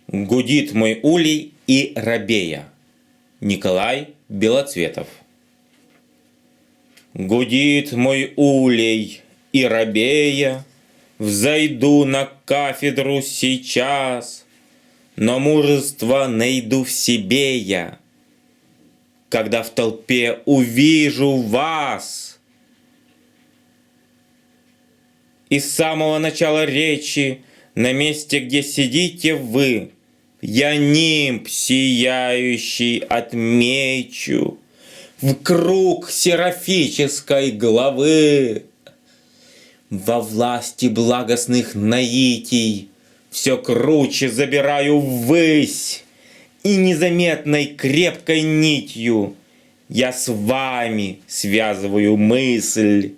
Гудит мой улей и робея. Николай Белоцветов. Гудит мой улей и робея, взойду на кафедру сейчас, но мужество найду в себе я, когда в толпе увижу вас. И с самого начала речи, на месте, где сидите вы, я нимб сияющий отмечу в круг серафической главы. Во власти благостных наитий все круче забираю ввысь, и незаметной крепкой нитью я с вами связываю мысль.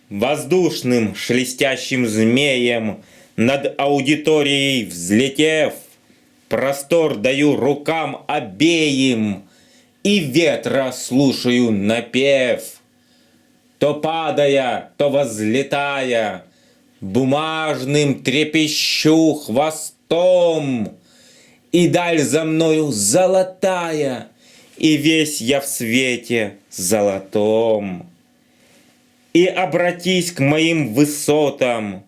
Воздушным шелестящим змеем над аудиторией взлетев, простор даю рукам обеим и ветра слушаю напев. То падая, то возлетая, бумажным трепещу хвостом, и даль за мною золотая, и весь я в свете золотом. И обратись к моим высотам.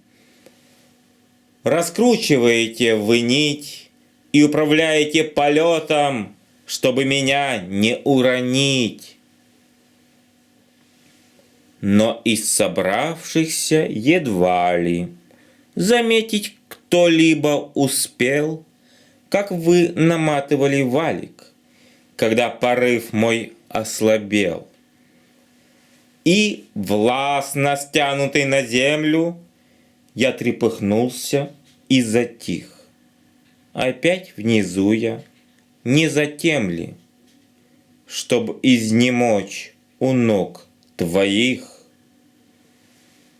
Раскручиваете вы нить и управляете полетом, чтобы меня не уронить. Но из собравшихся едва ли заметить кто-либо успел, как вы наматывали валик, когда порыв мой ослабел. И, властно стянутый на землю, я трепыхнулся и затих. Опять внизу я, не затем ли, чтоб изнемочь у ног твоих?